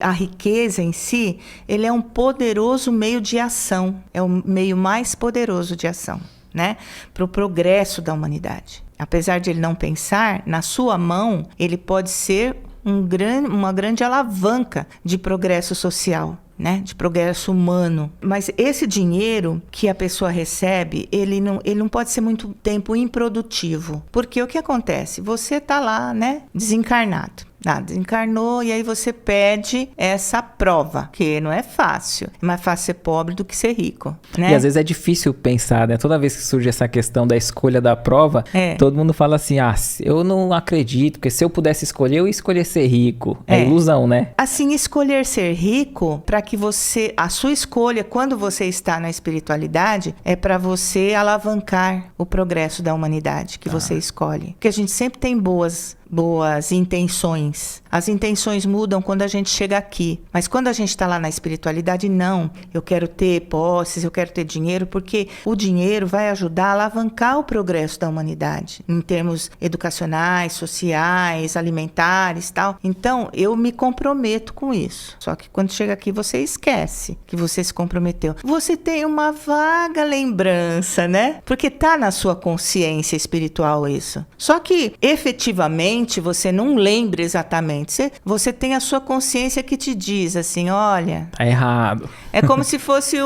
A riqueza em si, ele é um poderoso meio de ação, é o meio mais poderoso de ação, né? Para o progresso da humanidade. Apesar de ele não pensar, na sua mão, ele pode ser uma grande alavanca de progresso social, né? De progresso humano. Mas esse dinheiro que a pessoa recebe, ele não pode ser muito tempo improdutivo. Porque o que acontece? Você está lá, né? Desencarnado. Desencarnou e aí você pede essa prova, que não é fácil. É mais fácil ser pobre do que ser rico, né? E às vezes é difícil pensar, né? Toda vez que surge essa questão da escolha da prova, todo mundo fala assim, eu não acredito, porque se eu pudesse escolher, eu ia escolher ser rico. É ilusão, né? Assim, escolher ser rico, para que a sua escolha, quando você está na espiritualidade, é para você alavancar o progresso da humanidade que você escolhe. Porque a gente sempre tem boas intenções. As intenções mudam quando a gente chega aqui. Mas quando a gente está lá na espiritualidade, não. Eu quero ter posses, eu quero ter dinheiro, porque o dinheiro vai ajudar a alavancar o progresso da humanidade, em termos educacionais, sociais, alimentares e tal. Então, eu me comprometo com isso. Só que quando chega aqui, você esquece que você se comprometeu. Você tem uma vaga lembrança, né? Porque tá na sua consciência espiritual isso. Só que, efetivamente, você não lembra exatamente. Você tem a sua consciência que te diz assim, olha... Tá errado. É como se fosse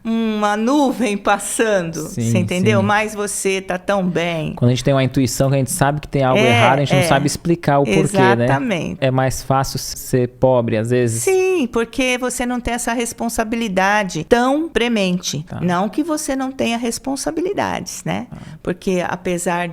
uma nuvem passando, você entendeu? Sim. Mas você tá tão bem. Quando a gente tem uma intuição que a gente sabe que tem algo errado, a gente não sabe explicar o porquê, né? Exatamente. É mais fácil ser pobre, às vezes. Sim, porque você não tem essa responsabilidade tão premente. Tá. Não que você não tenha responsabilidades, né? Porque apesar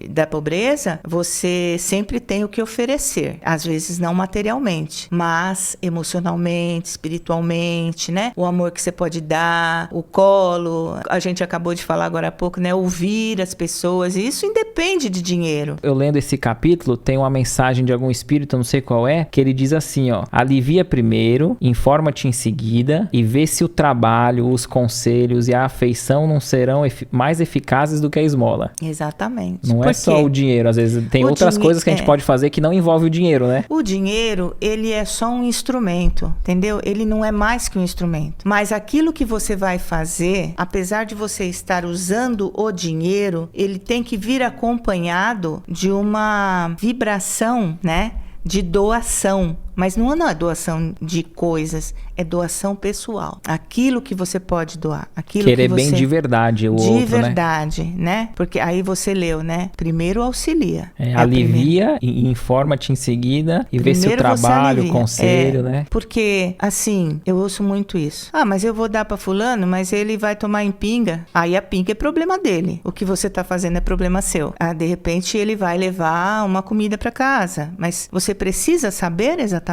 da pobreza, você sempre tem o que oferecer. Às vezes não materialmente, mas emocionalmente, espiritualmente, né? O amor que você pode dar, o colo. A gente acabou de falar agora há pouco, né? Ouvir as pessoas. E isso independe de dinheiro. Eu lendo esse capítulo, tem uma mensagem de algum espírito, eu não sei qual é, que ele diz assim, alivia primeiro, informa-te em seguida e vê se o trabalho, os conselhos e a afeição não serão mais eficazes do que a esmola. Exatamente. Não é só o dinheiro, às vezes tem outras coisas que a gente pode fazer que não envolve o dinheiro, né? O dinheiro, ele é só um instrumento, entendeu? Ele não é mais que um instrumento. Mas aquilo que você vai fazer, apesar de você estar usando o dinheiro, ele tem que vir acompanhado de uma vibração, né? De doação. Mas não é doação de coisas, é doação pessoal. Aquilo que você pode doar. Aquilo querer que você... bem de verdade o outro, de verdade, né? Porque aí você leu, né? Primeiro auxilia. Alivia, informa-te em seguida e vê se o trabalho, o conselho, né? Porque, assim, eu ouço muito isso. Mas eu vou dar pra fulano, mas ele vai tomar em pinga. Aí a pinga é problema dele. O que você tá fazendo é problema seu. De repente ele vai levar uma comida pra casa. Mas você precisa saber exatamente?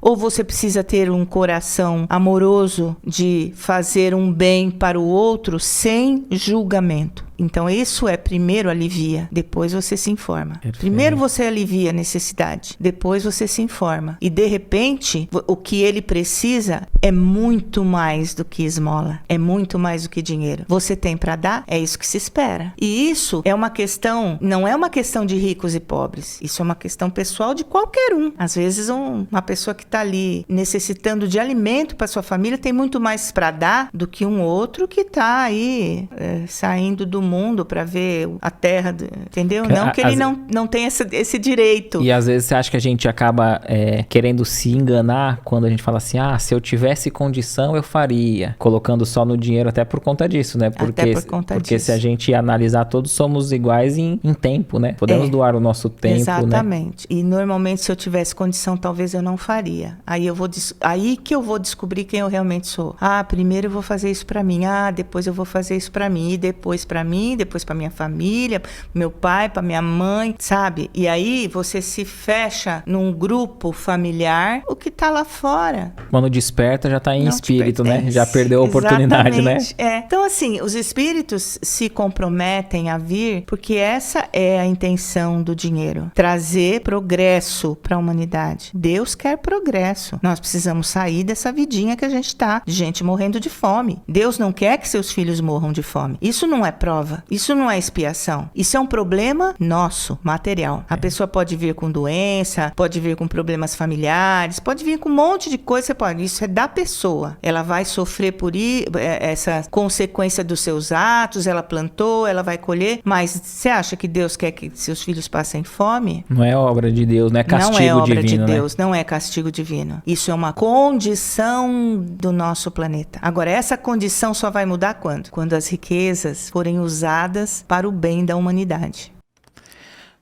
Ou você precisa ter um coração amoroso de fazer um bem para o outro sem julgamento? Então, isso primeiro alivia, depois você se informa. Perfeito. Primeiro você alivia a necessidade, depois você se informa. E, de repente, o que ele precisa é muito mais do que esmola, é muito mais do que dinheiro. Você tem para dar? É isso que se espera. E isso é uma questão, não é uma questão de ricos e pobres. Isso é uma questão pessoal de qualquer um. Às vezes, uma pessoa que está ali necessitando de alimento para sua família tem muito mais para dar do que um outro que está aí saindo do mundo para ver a terra, entendeu? Não que ele não tenha esse direito. E às vezes você acha que a gente acaba querendo se enganar quando a gente fala assim, se eu tivesse condição eu faria, colocando só no dinheiro até por conta disso, né? Porque se a gente analisar, todos somos iguais em tempo, né? Podemos doar o nosso tempo, exatamente. Né? E normalmente se eu tivesse condição, talvez eu não faria. Aí que eu vou descobrir quem eu realmente sou. Primeiro eu vou fazer isso para mim. Depois eu vou fazer isso para mim. E depois para mim, depois para minha família, meu pai, para minha mãe, sabe? E aí você se fecha num grupo familiar, o que tá lá fora. Quando desperta já tá em espírito, né? Já perdeu a oportunidade, exatamente, né? Então, assim, os espíritos se comprometem a vir porque essa é a intenção do dinheiro. Trazer progresso para a humanidade. Deus quer progresso. Nós precisamos sair dessa vidinha que a gente tá, de gente morrendo de fome. Deus não quer que seus filhos morram de fome. Isso não é prova. Isso não é expiação. Isso é um problema nosso, material. A pessoa pode vir com doença, pode vir com problemas familiares, pode vir com um monte de coisa, você pode, isso é da pessoa. Ela vai sofrer por essa consequência dos seus atos, ela plantou, ela vai colher, mas você acha que Deus quer que seus filhos passem fome? Não é obra de Deus, não é castigo divino. Não é obra divino, de Deus, não é castigo divino. Isso é uma condição do nosso planeta. Agora, essa condição só vai mudar quando? Quando as riquezas forem usadas para o bem da humanidade.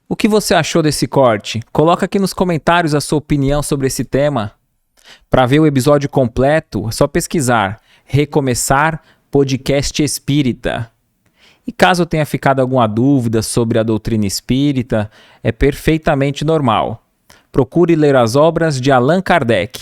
O que você achou desse corte? Coloca aqui nos comentários a sua opinião sobre esse tema. Para ver o episódio completo, é só pesquisar Recomeçar Podcast Espírita. E caso tenha ficado alguma dúvida sobre a doutrina espírita, é perfeitamente normal. Procure ler as obras de Allan Kardec.